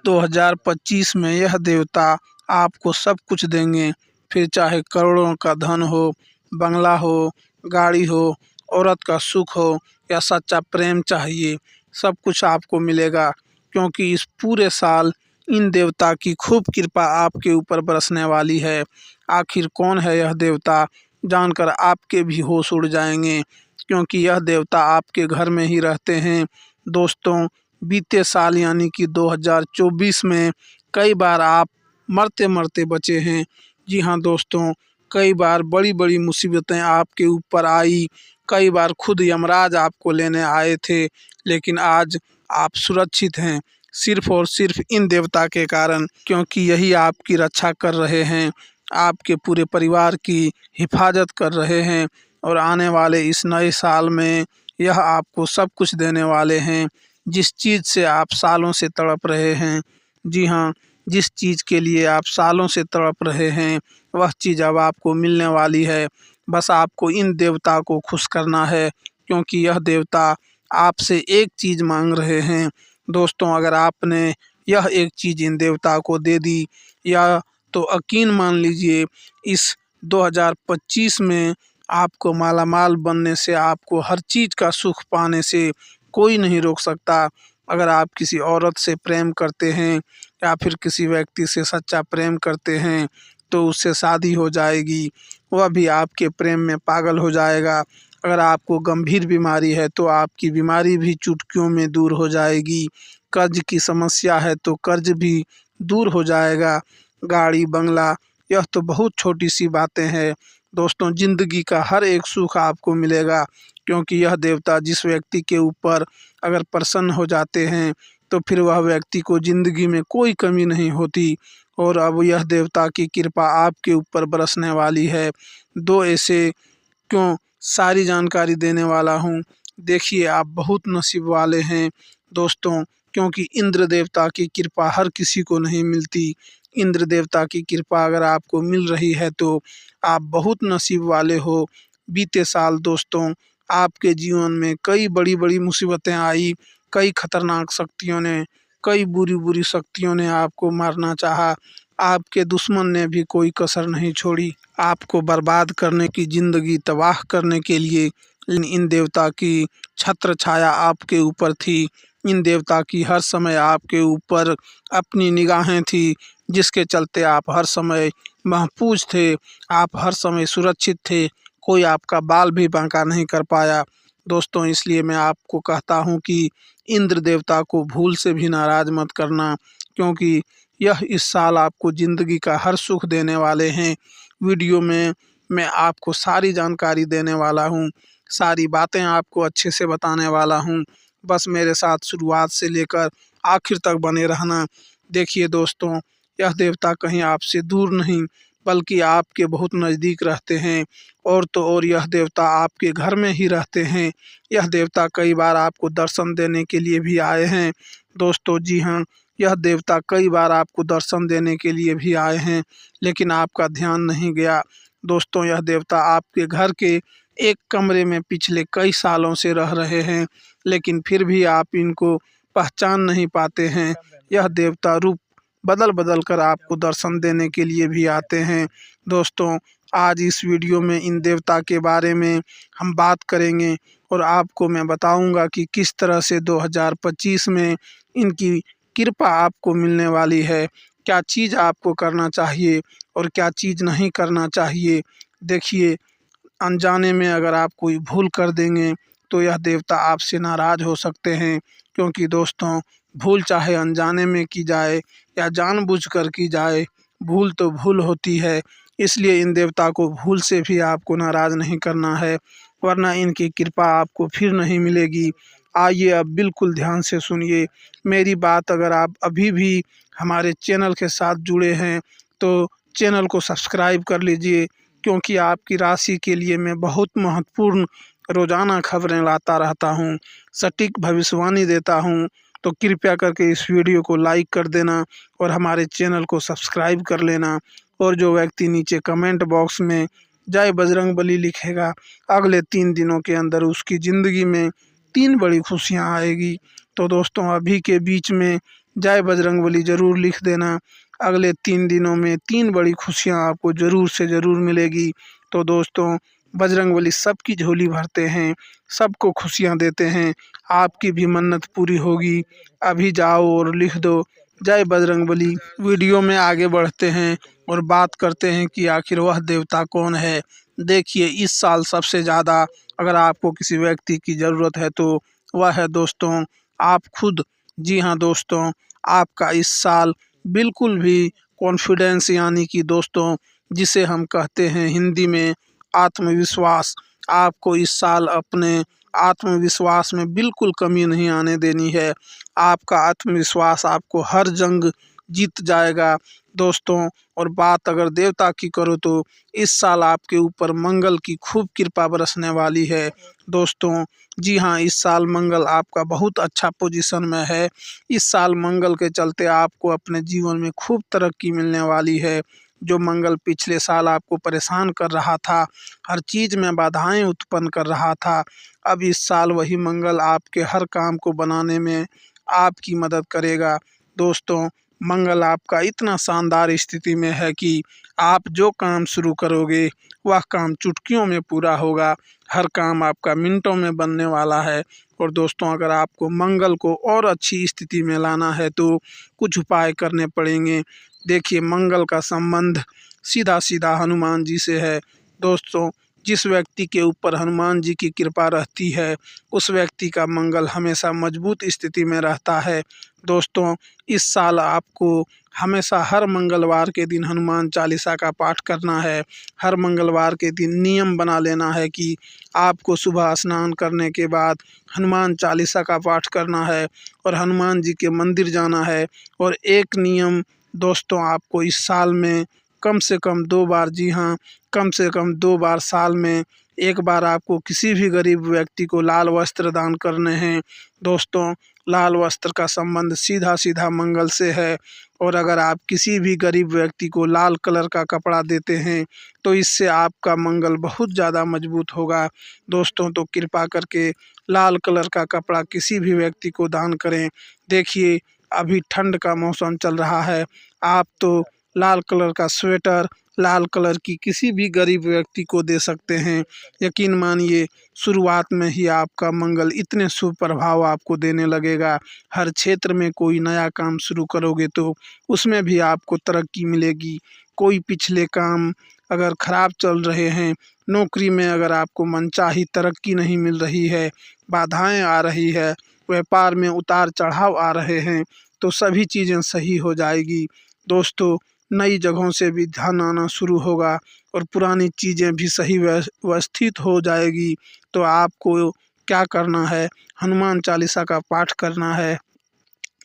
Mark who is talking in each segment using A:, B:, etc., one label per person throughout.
A: 2025 में यह देवता आपको सब कुछ देंगे। फिर चाहे करोड़ों का धन हो, बंगला हो, गाड़ी हो, औरत का सुख हो या सच्चा प्रेम चाहिए, सब कुछ आपको मिलेगा। क्योंकि इस पूरे साल इन देवता की खूब कृपा आपके ऊपर बरसने वाली है। आखिर कौन है यह देवता, जानकर आपके भी होश उड़ जाएंगे, क्योंकि यह देवता आपके घर में ही रहते हैं। दोस्तों, बीते साल यानी कि 2024 में कई बार आप मरते मरते बचे हैं। जी हाँ दोस्तों, कई बार बड़ी बड़ी मुसीबतें आपके ऊपर आई, कई बार खुद यमराज आपको लेने आए थे, लेकिन आज आप सुरक्षित हैं, सिर्फ और सिर्फ इन देवता के कारण, क्योंकि यही आपकी रक्षा कर रहे हैं, आपके पूरे परिवार की हिफाजत कर रहे हैं। और आने वाले इस नए साल में यह आपको सब कुछ देने वाले हैं, जिस चीज़ से आप सालों से तड़प रहे हैं। जी हाँ, जिस चीज़ के लिए आप सालों से तड़प रहे हैं, वह चीज़ अब आपको मिलने वाली है। बस आपको इन देवता को खुश करना है, क्योंकि यह देवता आपसे एक चीज़ मांग रहे हैं। दोस्तों, अगर आपने यह एक चीज़ इन देवता को दे दी, या तो यकीन मान लीजिए इस 2025 में आपको मालामाल बनने से, आपको हर चीज़ का सुख पाने से कोई नहीं रोक सकता। अगर आप किसी औरत से प्रेम करते हैं या फिर किसी व्यक्ति से सच्चा प्रेम करते हैं, तो उससे शादी हो जाएगी, वह भी आपके प्रेम में पागल हो जाएगा। अगर आपको गंभीर बीमारी है तो आपकी बीमारी भी चुटकियों में दूर हो जाएगी। कर्ज की समस्या है तो कर्ज भी दूर हो जाएगा। गाड़ी बंगला, यह तो बहुत छोटी सी बातें हैं दोस्तों, ज़िंदगी का हर एक सुख आपको मिलेगा। क्योंकि यह देवता जिस व्यक्ति के ऊपर अगर प्रसन्न हो जाते हैं, तो फिर वह व्यक्ति को ज़िंदगी में कोई कमी नहीं होती। और अब यह देवता की कृपा आपके ऊपर बरसने वाली है। दो ऐसे क्यों सारी जानकारी देने वाला हूँ। देखिए, आप बहुत नसीब वाले हैं दोस्तों, क्योंकि इंद्र देवता की कृपा हर किसी को नहीं मिलती। इंद्र देवता की कृपा अगर आपको मिल रही है तो आप बहुत नसीब वाले हो। बीते साल दोस्तों, आपके जीवन में कई बड़ी बड़ी मुसीबतें आई, कई खतरनाक शक्तियों ने, कई बुरी बुरी शक्तियों ने आपको मारना चाहा। आपके दुश्मन ने भी कोई कसर नहीं छोड़ी, आपको बर्बाद करने की, ज़िंदगी तबाह करने के लिए। इन देवता की छत्र छाया आपके ऊपर थी। इन देवता की हर समय आपके ऊपर अपनी निगाहें थी, जिसके चलते आप हर समय महफूज थे, आप हर समय सुरक्षित थे। कोई आपका बाल भी बांका नहीं कर पाया। दोस्तों, इसलिए मैं आपको कहता हूँ कि इंद्र देवता को भूल से भी नाराज़ मत करना, क्योंकि यह इस साल आपको ज़िंदगी का हर सुख देने वाले हैं। वीडियो में मैं आपको सारी जानकारी देने वाला हूँ, सारी बातें आपको अच्छे से बताने वाला हूँ। बस मेरे साथ शुरुआत से लेकर आखिर तक बने रहना। देखिए दोस्तों, यह देवता कहीं आपसे दूर नहीं, बल्कि आपके बहुत नज़दीक रहते हैं। और तो और यह देवता आपके घर में ही रहते हैं। यह देवता कई बार आपको दर्शन देने के लिए भी आए हैं दोस्तों। जी हाँ, यह देवता कई बार आपको दर्शन देने के लिए भी आए हैं, लेकिन आपका ध्यान नहीं गया। दोस्तों, यह देवता आपके घर के एक कमरे में पिछले कई सालों से रह रहे हैं, लेकिन फिर भी आप इनको पहचान नहीं पाते हैं। यह देवता रूप बदल बदल कर आपको दर्शन देने के लिए भी आते हैं। दोस्तों, आज इस वीडियो में इन देवता के बारे में हम बात करेंगे, और आपको मैं बताऊंगा कि किस तरह से 2025 में इनकी कृपा आपको मिलने वाली है। क्या चीज़ आपको करना चाहिए और क्या चीज़ नहीं करना चाहिए। देखिए, अनजाने में अगर आप कोई भूल कर देंगे तो यह देवता आपसे नाराज़ हो सकते हैं। क्योंकि दोस्तों, भूल चाहे अनजाने में की जाए या जानबूझकर की जाए, भूल तो भूल होती है। इसलिए इन देवता को भूल से भी आपको नाराज़ नहीं करना है, वरना इनकी कृपा आपको फिर नहीं मिलेगी। आइए, अब बिल्कुल ध्यान से सुनिए मेरी बात। अगर आप अभी भी हमारे चैनल के साथ जुड़े हैं तो चैनल को सब्सक्राइब कर लीजिए, क्योंकि आपकी राशि के लिए मैं बहुत महत्वपूर्ण रोज़ाना खबरें लाता रहता हूं, सटीक भविष्यवाणी देता हूं। तो कृपया करके इस वीडियो को लाइक कर देना और हमारे चैनल को सब्सक्राइब कर लेना। और जो व्यक्ति नीचे कमेंट बॉक्स में जय बजरंगबली लिखेगा, अगले 3 दिनों के अंदर उसकी ज़िंदगी में 3 बड़ी खुशियां आएगी। तो दोस्तों, अभी के बीच में जय बजरंगबली ज़रूर लिख देना। अगले 3 दिनों में 3 बड़ी खुशियाँ आपको ज़रूर से ज़रूर मिलेगी। तो दोस्तों, बजरंगबली सबकी झोली भरते हैं, सबको खुशियाँ देते हैं। आपकी भी मन्नत पूरी होगी। अभी जाओ और लिख दो जय बजरंगबली। वीडियो में आगे बढ़ते हैं और बात करते हैं कि आखिर वह देवता कौन है। देखिए, इस साल सबसे ज़्यादा अगर आपको किसी व्यक्ति की ज़रूरत है तो वह है दोस्तों आप खुद। जी हाँ दोस्तों, आपका इस साल बिल्कुल भी कॉन्फिडेंस यानी कि दोस्तों जिसे हम कहते हैं हिंदी में आत्मविश्वास, आपको इस साल अपने आत्मविश्वास में बिल्कुल कमी नहीं आने देनी है। आपका आत्मविश्वास आपको हर जंग जीत जाएगा दोस्तों। और बात अगर देवता की करो तो इस साल आपके ऊपर मंगल की खूब कृपा बरसने वाली है दोस्तों। जी हाँ, इस साल मंगल आपका बहुत अच्छा पोजीशन में है। इस साल मंगल के चलते आपको अपने जीवन में खूब तरक्की मिलने वाली है। जो मंगल पिछले साल आपको परेशान कर रहा था, हर चीज़ में बाधाएं उत्पन्न कर रहा था, अब इस साल वही मंगल आपके हर काम को बनाने में आपकी मदद करेगा दोस्तों। मंगल आपका इतना शानदार स्थिति में है कि आप जो काम शुरू करोगे वह काम चुटकियों में पूरा होगा। हर काम आपका मिनटों में बनने वाला है। और दोस्तों, अगर आपको मंगल को और अच्छी स्थिति में लाना है तो कुछ उपाय करने पड़ेंगे। देखिए, मंगल का संबंध सीधा सीधा हनुमान जी से है दोस्तों। जिस व्यक्ति के ऊपर हनुमान जी की कृपा रहती है उस व्यक्ति का मंगल हमेशा मजबूत स्थिति में रहता है दोस्तों। इस साल आपको हमेशा हर मंगलवार के दिन हनुमान चालीसा का पाठ करना है। हर मंगलवार के दिन नियम बना लेना है कि आपको सुबह स्नान करने के बाद हनुमान चालीसा का पाठ करना है और हनुमान जी के मंदिर जाना है। और एक नियम दोस्तों, आपको इस साल में कम से कम 2 बार, जी हाँ, कम से कम 2 बार साल में एक बार आपको किसी भी गरीब व्यक्ति को लाल वस्त्र दान करने हैं दोस्तों। लाल वस्त्र का संबंध सीधा सीधा मंगल से है। और अगर आप किसी भी गरीब व्यक्ति को लाल कलर का कपड़ा देते हैं तो इससे आपका मंगल बहुत ज़्यादा मजबूत होगा दोस्तों। तो कृपा करके लाल कलर का कपड़ा किसी भी व्यक्ति को दान करें। देखिए, अभी ठंड का मौसम चल रहा है, आप तो लाल कलर का स्वेटर लाल कलर की किसी भी गरीब व्यक्ति को दे सकते हैं। यकीन मानिए, शुरुआत में ही आपका मंगल इतने शुभ प्रभाव आपको देने लगेगा। हर क्षेत्र में कोई नया काम शुरू करोगे तो उसमें भी आपको तरक्की मिलेगी। कोई पिछले काम अगर खराब चल रहे हैं, नौकरी में अगर आपको मनचाही तरक्की नहीं मिल रही है, बाधाएं आ रही है, व्यापार में उतार चढ़ाव आ रहे हैं, तो सभी चीज़ें सही हो जाएगी दोस्तों। नई जगहों से भी धन आना शुरू होगा और पुरानी चीज़ें भी सही व्यवस्थित हो जाएगी। तो आपको क्या करना है, हनुमान चालीसा का पाठ करना है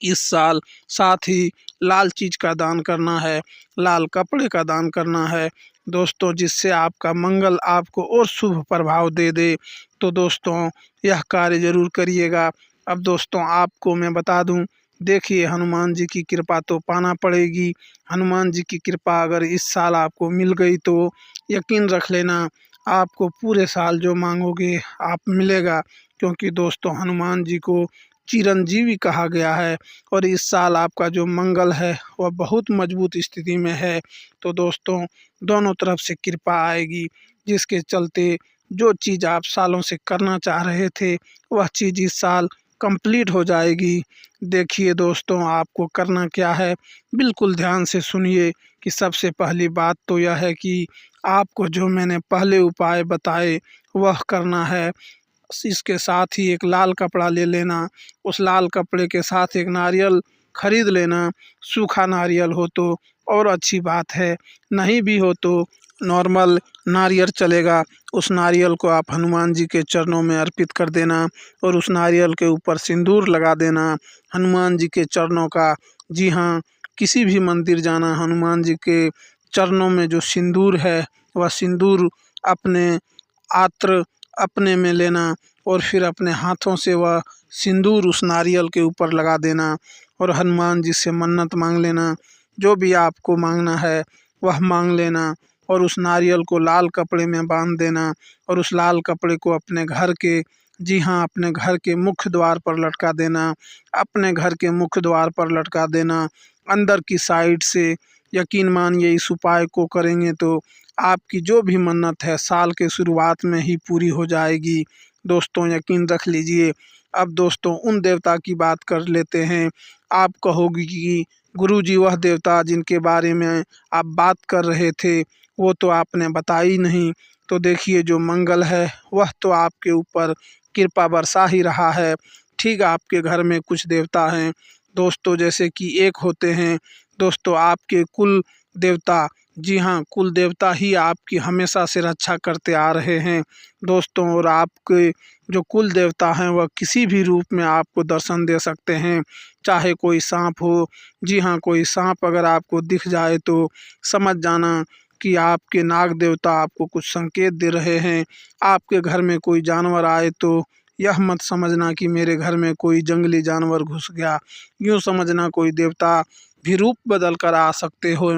A: इस साल। साथ ही लाल चीज़ का दान करना है, लाल कपड़े का दान करना है दोस्तों, जिससे आपका मंगल आपको और शुभ प्रभाव दे दे। तो दोस्तों, यह कार्य ज़रूर करिएगा। अब दोस्तों, आपको मैं बता दूं, देखिए, हनुमान जी की कृपा तो पाना पड़ेगी। हनुमान जी की कृपा अगर इस साल आपको मिल गई तो यकीन रख लेना, आपको पूरे साल जो मांगोगे आप मिलेगा। क्योंकि दोस्तों, हनुमान जी को चिरंजीवी कहा गया है और इस साल आपका जो मंगल है वह बहुत मजबूत स्थिति में है। तो दोस्तों, दोनों तरफ से कृपा आएगी, जिसके चलते जो चीज़ आप सालों से करना चाह रहे थे वह चीज़ इस साल कंप्लीट हो जाएगी। देखिए दोस्तों, आपको करना क्या है, बिल्कुल ध्यान से सुनिए कि सबसे पहली बात तो यह है कि आपको जो मैंने पहले उपाय बताए वह करना है। इसके साथ ही एक लाल कपड़ा ले लेना, उस लाल कपड़े के साथ एक नारियल खरीद लेना। सूखा नारियल हो तो और अच्छी बात है, नहीं भी हो तो नॉर्मल नारियल चलेगा। उस नारियल को आप हनुमान जी के चरणों में अर्पित कर देना और उस नारियल के ऊपर सिंदूर लगा देना हनुमान जी के चरणों का। जी हाँ, किसी भी मंदिर जाना, हनुमान जी के चरणों में जो सिंदूर है वह सिंदूर अपने आत्र अपने में लेना और फिर अपने हाथों से वह सिंदूर उस नारियल के ऊपर लगा देना और हनुमान जी से मन्नत मांग लेना। जो भी आपको मांगना है वह मांग लेना और उस नारियल को लाल कपड़े में बांध देना और उस लाल कपड़े को अपने घर के जी हाँ, अपने घर के मुख्य द्वार पर लटका देना, अपने घर के मुख्य द्वार पर लटका देना, अंदर की साइड से। यकीन मानिए इस उपाय को करेंगे तो आपकी जो भी मन्नत है साल के शुरुआत में ही पूरी हो जाएगी। दोस्तों यकीन रख लीजिए। अब दोस्तों उन देवता की बात कर लेते हैं। आप कहोगी कि गुरुजी वह देवता जिनके बारे में आप बात कर रहे थे वो तो आपने बताई नहीं। तो देखिए जो मंगल है वह तो आपके ऊपर कृपा बरसा ही रहा है। ठीक आपके घर में कुछ देवता हैं दोस्तों, जैसे कि एक होते हैं दोस्तों आपके कुल देवता। जी हाँ, कुल देवता ही आपकी हमेशा से रक्षा करते आ रहे हैं दोस्तों। और आपके जो कुल देवता हैं वह किसी भी रूप में आपको दर्शन दे सकते हैं, चाहे कोई सांप हो। जी हाँ, कोई सांप अगर आपको दिख जाए तो समझ जाना कि आपके नाग देवता आपको कुछ संकेत दे रहे हैं। आपके घर में कोई जानवर आए तो यह मत समझना कि मेरे घर में कोई जंगली जानवर घुस गया, यूँ समझना कोई देवता भी रूप बदल कर आ सकते हो।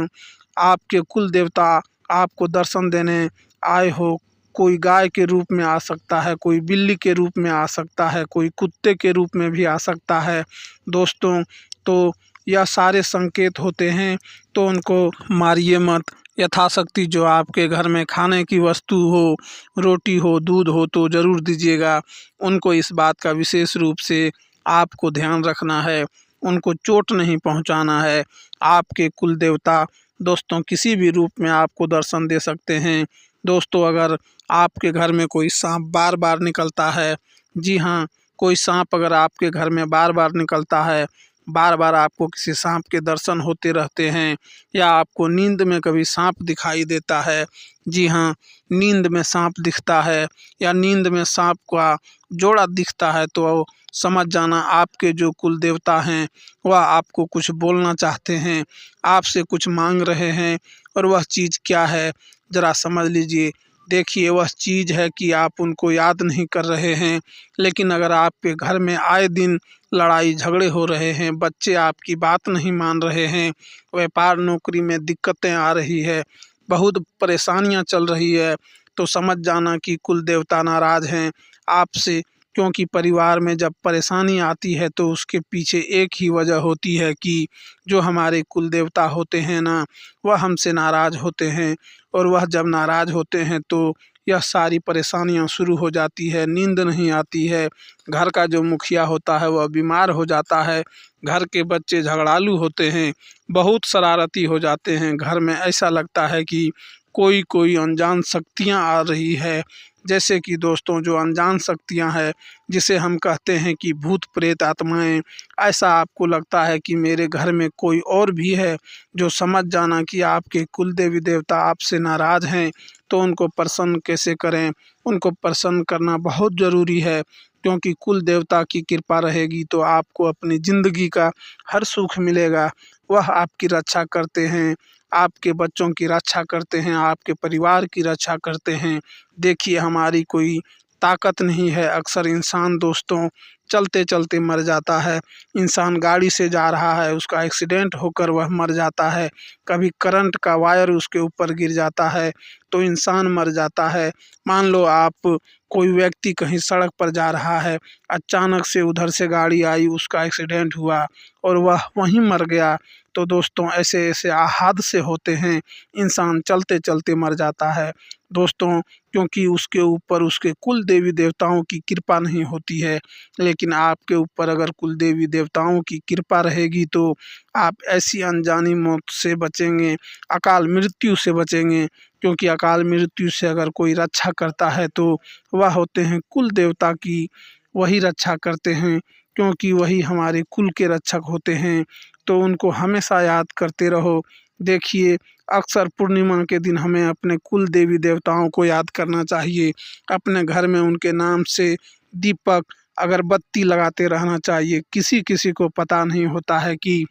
A: आपके कुल देवता आपको दर्शन देने आए हो, कोई गाय के रूप में आ सकता है, कोई बिल्ली के रूप में आ सकता है, कोई कुत्ते के रूप में भी आ सकता है दोस्तों। तो यह सारे संकेत होते हैं, तो उनको मारिए मत। यथाशक्ति जो आपके घर में खाने की वस्तु हो, रोटी हो, दूध हो तो ज़रूर दीजिएगा। उनको इस बात का विशेष रूप से आपको ध्यान रखना है, उनको चोट नहीं पहुंचाना है। आपके कुल देवता दोस्तों किसी भी रूप में आपको दर्शन दे सकते हैं दोस्तों। अगर आपके घर में कोई सांप बार बार निकलता है, जी हाँ, कोई सांप अगर आपके घर में बार बार निकलता है, बार बार आपको किसी सांप के दर्शन होते रहते हैं, या आपको नींद में कभी सांप दिखाई देता है, जी हाँ, नींद में सांप दिखता है या नींद में सांप का जोड़ा दिखता है, तो समझ जाना आपके जो कुल देवता हैं वह आपको कुछ बोलना चाहते हैं, आपसे कुछ मांग रहे हैं। और वह चीज़ क्या है ज़रा समझ लीजिए। देखिए वह चीज़ है कि आप उनको याद नहीं कर रहे हैं, लेकिन अगर आपके घर में आए दिन लड़ाई झगड़े हो रहे हैं, बच्चे आपकी बात नहीं मान रहे हैं, व्यापार नौकरी में दिक्कतें आ रही है, बहुत परेशानियां चल रही है, तो समझ जाना कि कुल देवता नाराज़ हैं आपसे। क्योंकि परिवार में जब परेशानी आती है तो उसके पीछे एक ही वजह होती है कि जो हमारे कुल देवता होते हैं ना, वह हमसे नाराज़ होते हैं। और वह जब नाराज़ होते हैं तो यह सारी परेशानियां शुरू हो जाती है, नींद नहीं आती है, घर का जो मुखिया होता है वह बीमार हो जाता है, घर के बच्चे झगड़ालू होते हैं, बहुत शरारती हो जाते हैं, घर में ऐसा लगता है कि कोई कोई अनजान शक्तियाँ आ रही है। जैसे कि दोस्तों जो अनजान शक्तियाँ हैं, जिसे हम कहते हैं कि भूत प्रेत आत्माएं, ऐसा आपको लगता है कि मेरे घर में कोई और भी है, जो समझ जाना कि आपके कुल देवी देवता आपसे नाराज़ हैं। तो उनको प्रसन्न कैसे करें, उनको प्रसन्न करना बहुत ज़रूरी है, क्योंकि कुल देवता की कृपा रहेगी तो आपको अपनी ज़िंदगी का हर सुख मिलेगा। वह आपकी रक्षा करते हैं, आपके बच्चों की रक्षा करते हैं, आपके परिवार की रक्षा करते हैं। देखिए हमारी कोई ताकत नहीं है। अक्सर इंसान दोस्तों चलते चलते मर जाता है। इंसान गाड़ी से जा रहा है, उसका एक्सीडेंट होकर वह मर जाता है, कभी करंट का वायर उसके ऊपर गिर जाता है तो इंसान मर जाता है। मान लो आप कोई व्यक्ति कहीं सड़क पर जा रहा है, अचानक से उधर से गाड़ी आई, उसका एक्सीडेंट हुआ और वह वहीं मर गया। तो दोस्तों ऐसे ऐसे हादसे होते हैं, इंसान चलते चलते मर जाता है दोस्तों, क्योंकि उसके ऊपर उसके कुल देवी देवताओं की कृपा नहीं होती है। लेकिन आपके ऊपर अगर कुल देवी देवताओं की कृपा रहेगी तो आप ऐसी अनजानी मौत से बचेंगे, अकाल मृत्यु से बचेंगे। क्योंकि अकाल मृत्यु से अगर कोई रक्षा करता है तो वह होते हैं कुल देवता की, वही रक्षा करते हैं, क्योंकि वही हमारे कुल के रक्षक होते हैं। तो उनको हमेशा याद करते रहो। देखिए अक्सर पूर्णिमा के दिन हमें अपने कुल देवी देवताओं को याद करना चाहिए, अपने घर में उनके नाम से दीपक अगरबत्ती लगाते रहना चाहिए। किसी किसी को पता नहीं होता है कि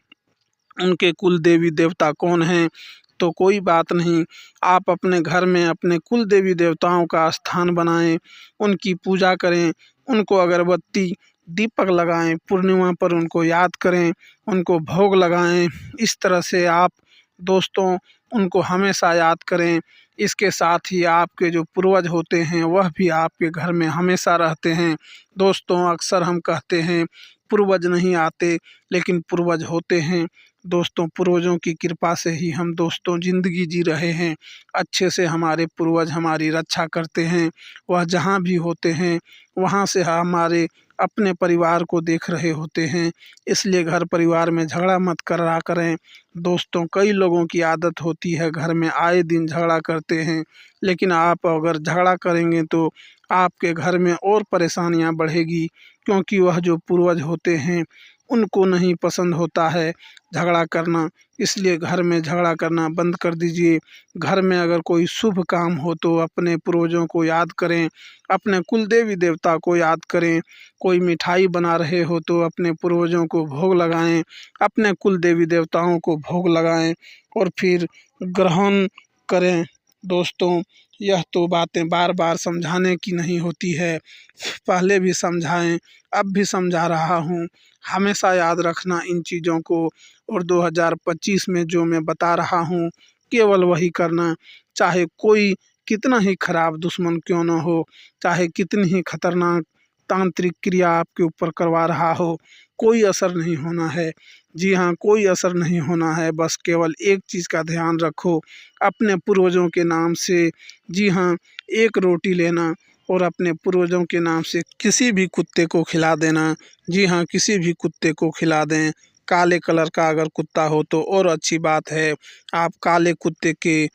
A: उनके कुल देवी देवता कौन हैं, तो कोई बात नहीं, आप अपने घर में अपने कुल देवी देवताओं का स्थान बनाएं, उनकी पूजा करें, उनको अगरबत्ती दीपक लगाएं, पूर्णिमा पर उनको याद करें, उनको भोग लगाएं। इस तरह से आप दोस्तों उनको हमेशा याद करें। इसके साथ ही आपके जो पूर्वज होते हैं वह भी आपके घर में हमेशा रहते हैं। दोस्तों अक्सर हम कहते हैं पूर्वज नहीं आते, लेकिन पूर्वज होते हैं। दोस्तों पूर्वजों की कृपा से ही हम दोस्तों ज़िंदगी जी रहे हैं। अच्छे से हमारे पूर्वज हमारी रक्षा करते हैं। वह जहाँ भी होते हैं वहाँ से हमारे अपने परिवार को देख रहे होते हैं। इसलिए घर परिवार में झगड़ा मत करा करें। दोस्तों कई लोगों की आदत होती है घर में आए दिन झगड़ा करते हैं, लेकिन आप अगर झगड़ा करेंगे तो आपके घर में और परेशानियां बढ़ेगी, क्योंकि वह जो पूर्वज होते हैं उनको नहीं पसंद होता है झगड़ा करना। इसलिए घर में झगड़ा करना बंद कर दीजिए। घर में अगर कोई शुभ काम हो तो अपने पूर्वजों को याद करें, अपने कुल देवी देवता को याद करें। कोई मिठाई बना रहे हो तो अपने पूर्वजों को भोग लगाएं, अपने कुल देवी देवताओं को भोग लगाएं और फिर ग्रहण करें। दोस्तों यह तो बातें बार बार समझाने की नहीं होती है, पहले भी समझाएं, अब भी समझा रहा हूँ। हमेशा याद रखना इन चीज़ों को, और 2025 में जो मैं बता रहा हूँ केवल वही करना। चाहे कोई कितना ही खराब दुश्मन क्यों न हो, चाहे कितनी ही खतरनाक तांत्रिक क्रिया आपके ऊपर करवा रहा हो, कोई असर नहीं होना है। जी हाँ, कोई असर नहीं होना है। बस केवल एक चीज़ का ध्यान रखो, अपने पूर्वजों के नाम से, जी हाँ, एक रोटी लेना और अपने पूर्वजों के नाम से किसी भी कुत्ते को खिला देना। जी हाँ, किसी भी कुत्ते को खिला दें। काले कलर का अगर कुत्ता हो तो और अच्छी बात है। आप काले कुत्ते के,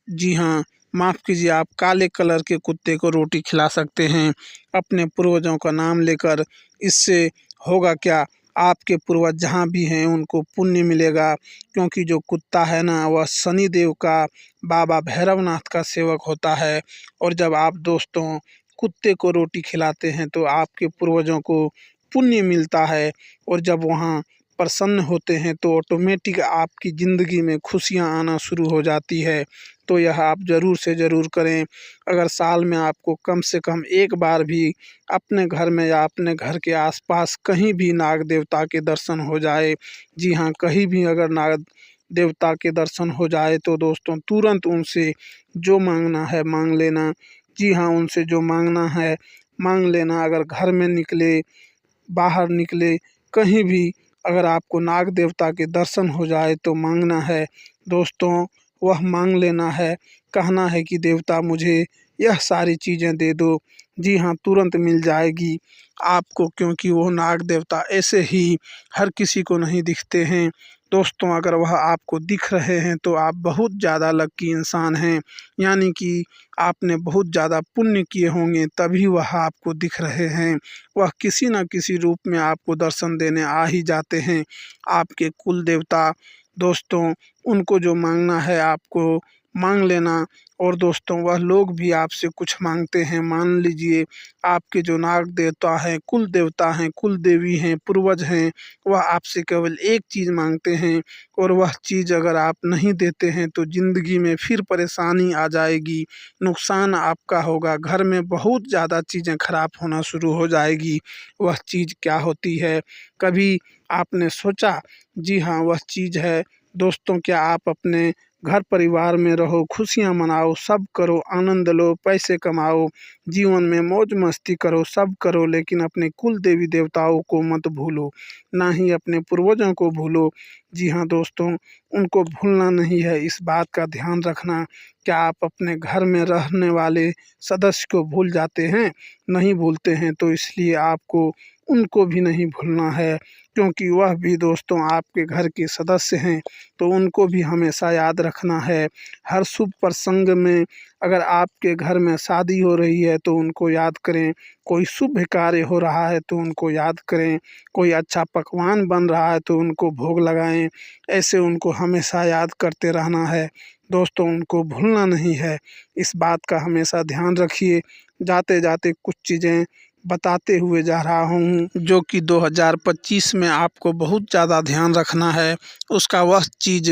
A: जी हाँ, माफ़ कीजिए, आप काले कलर के कुत्ते को रोटी खिला सकते हैं अपने पूर्वजों का नाम लेकर। इससे होगा क्या, आपके पूर्वज जहाँ भी हैं उनको पुण्य मिलेगा, क्योंकि जो कुत्ता है ना वह शनि देव का, बाबा भैरवनाथ का सेवक होता है। और जब आप दोस्तों कुत्ते को रोटी खिलाते हैं तो आपके पूर्वजों को पुण्य मिलता है, और जब वहाँ प्रसन्न होते हैं तो ऑटोमेटिक आपकी ज़िंदगी में खुशियाँ आना शुरू हो जाती है। तो यह आप ज़रूर से ज़रूर करें। अगर साल में आपको कम से कम एक बार भी अपने घर में या अपने घर के आसपास कहीं भी नाग देवता के दर्शन हो जाए, जी हाँ, कहीं भी अगर नाग देवता के दर्शन हो जाए तो दोस्तों तुरंत उनसे जो मांगना है मांग लेना। जी हाँ, उनसे जो मांगना है मांग लेना। अगर घर में निकले, बाहर निकले, कहीं भी अगर आपको नाग देवता के दर्शन हो जाए तो मांगना है दोस्तों, वह मांग लेना है। कहना है कि देवता मुझे यह सारी चीज़ें दे दो। जी हाँ, तुरंत मिल जाएगी आपको, क्योंकि वो नाग देवता ऐसे ही हर किसी को नहीं दिखते हैं। दोस्तों अगर वह आपको दिख रहे हैं तो आप बहुत ज़्यादा लकी इंसान हैं, यानी कि आपने बहुत ज़्यादा पुण्य किए होंगे तभी वह आपको दिख रहे हैं। वह किसी न किसी रूप में आपको दर्शन देने आ ही जाते हैं। आपके कुल देवता दोस्तों, उनको जो मांगना है आपको मांग लेना। और दोस्तों वह लोग भी आपसे कुछ मांगते हैं। मान लीजिए आपके जो नाग देवता हैं, कुल देवी हैं, पूर्वज हैं, वह आपसे केवल एक चीज़ मांगते हैं, और वह चीज़ अगर आप नहीं देते हैं तो ज़िंदगी में फिर परेशानी आ जाएगी, नुकसान आपका होगा, घर में बहुत ज़्यादा चीज़ें खराब होना शुरू हो जाएगी। वह चीज़ क्या होती है, कभी आपने सोचा? जी हाँ, वह चीज़ है दोस्तों, क्या आप अपने घर परिवार में रहो, खुशियाँ मनाओ, सब करो, आनंद लो, पैसे कमाओ, जीवन में मौज मस्ती करो, सब करो, लेकिन अपने कुल देवी देवताओं को मत भूलो, ना ही अपने पूर्वजों को भूलो। जी हाँ दोस्तों, उनको भूलना नहीं है, इस बात का ध्यान रखना। क्या आप अपने घर में रहने वाले सदस्य को भूल जाते हैं? नहीं भूलते हैं, तो इसलिए आपको उनको भी नहीं भूलना है, क्योंकि वह भी दोस्तों आपके घर के सदस्य हैं, तो उनको भी हमेशा याद रखना है। हर शुभ प्रसंग में अगर आपके घर में शादी हो रही है तो उनको याद करें, कोई शुभ कार्य हो रहा है तो उनको याद करें, कोई अच्छा पकवान बन रहा है तो उनको भोग लगाएं। ऐसे उनको हमेशा याद करते रहना है दोस्तों, उनको भूलना नहीं है। इस बात का हमेशा ध्यान रखिए। जाते जाते कुछ चीज़ें बताते हुए जा रहा हूँ जो कि 2025 में आपको बहुत ज़्यादा ध्यान रखना है। उसका वह चीज़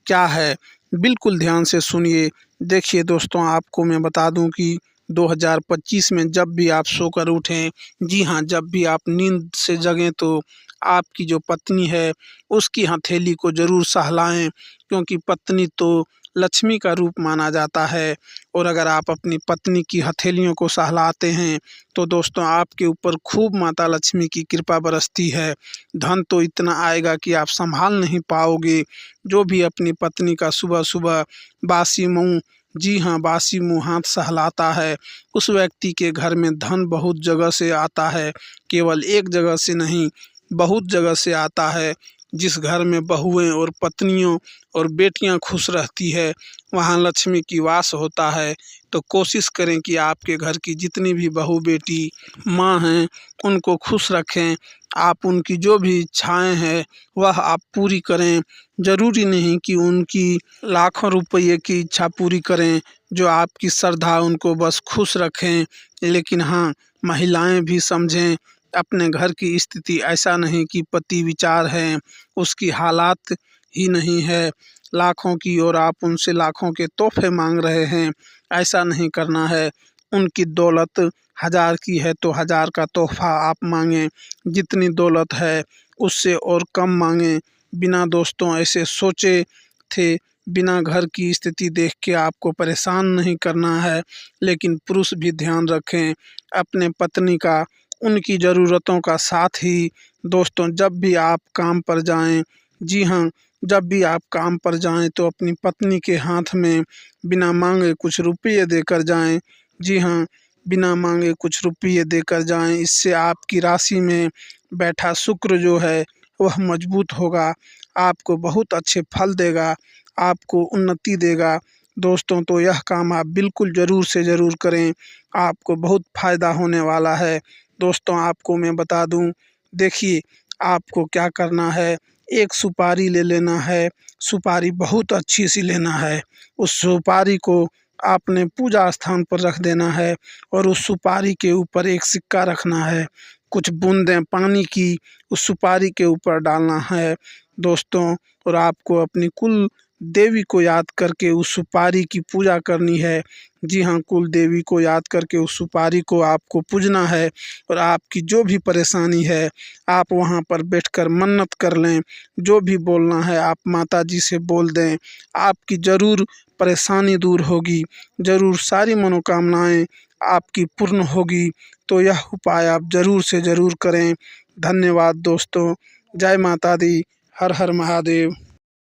A: क्या है, बिल्कुल ध्यान से सुनिए। देखिए दोस्तों, आपको मैं बता दूं कि 2025 में जब भी आप सोकर उठें, जी हाँ, जब भी आप नींद से जगें तो आपकी जो पत्नी है उसकी हथेली को ज़रूर सहलाएँ, क्योंकि पत्नी तो लक्ष्मी का रूप माना जाता है। और अगर आप अपनी पत्नी की हथेलियों को सहलाते हैं तो दोस्तों आपके ऊपर खूब माता लक्ष्मी की कृपा बरसती है। धन तो इतना आएगा कि आप संभाल नहीं पाओगे। जो भी अपनी पत्नी का सुबह-सुबह बासी मुँह, जी हाँ, बासी मुँह हाथ सहलाता है, उस व्यक्ति के घर में धन बहुत जगह से आता है, केवल एक जगह से नहीं, बहुत जगह से आता है। जिस घर में बहुएँ और पत्नियों और बेटियां खुश रहती है, वहाँ लक्ष्मी की वास होता है। तो कोशिश करें कि आपके घर की जितनी भी बहू बेटी माँ हैं उनको खुश रखें। आप उनकी जो भी इच्छाएं हैं वह आप पूरी करें। ज़रूरी नहीं कि उनकी लाखों रुपये की इच्छा पूरी करें, जो आपकी श्रद्धा उनको बस खुश रखें। लेकिन हाँ, महिलाएं भी समझें अपने घर की स्थिति ऐसा नहीं कि पति विचार हैं, उसकी हालात ही नहीं है लाखों की और आप उनसे लाखों के तोहफे मांग रहे हैं। ऐसा नहीं करना है। उनकी दौलत 1000 की है तो 1000 का तोहफा आप मांगें, जितनी दौलत है उससे और कम मांगें। बिना दोस्तों ऐसे सोचे थे, बिना घर की स्थिति देख के आपको परेशान नहीं करना है। लेकिन पुरुष भी ध्यान रखें अपने पत्नी का, उनकी ज़रूरतों का। साथ ही दोस्तों जब भी आप काम पर जाएं, जी हाँ, जब भी आप काम पर जाएं तो अपनी पत्नी के हाथ में बिना मांगे कुछ रुपये देकर जाएं। जी हाँ, बिना मांगे कुछ रुपये देकर जाएं। इससे आपकी राशि में बैठा शुक्र जो है वह मजबूत होगा, आपको बहुत अच्छे फल देगा, आपको उन्नति देगा। दोस्तों तो यह काम आप बिल्कुल ज़रूर से ज़रूर करें, आपको बहुत फ़ायदा होने वाला है। दोस्तों आपको मैं बता दूं, देखिए आपको क्या करना है, एक सुपारी ले लेना है। सुपारी बहुत अच्छी सी लेना है। उस सुपारी को आपने पूजा स्थान पर रख देना है और उस सुपारी के ऊपर एक सिक्का रखना है। कुछ बूंदें पानी की उस सुपारी के ऊपर डालना है दोस्तों। और आपको अपनी कुल देवी को याद करके उस सुपारी की पूजा करनी है। जी हाँ, कुल देवी को याद करके उस सुपारी को आपको पूजना है। और आपकी जो भी परेशानी है आप वहाँ पर बैठकर मन्नत कर लें। जो भी बोलना है आप माता जी से बोल दें, आपकी ज़रूर परेशानी दूर होगी, ज़रूर सारी मनोकामनाएं आपकी पूर्ण होगी। तो यह उपाय आप ज़रूर से ज़रूर करें। धन्यवाद दोस्तों। जय माता दी। हर हर महादेव।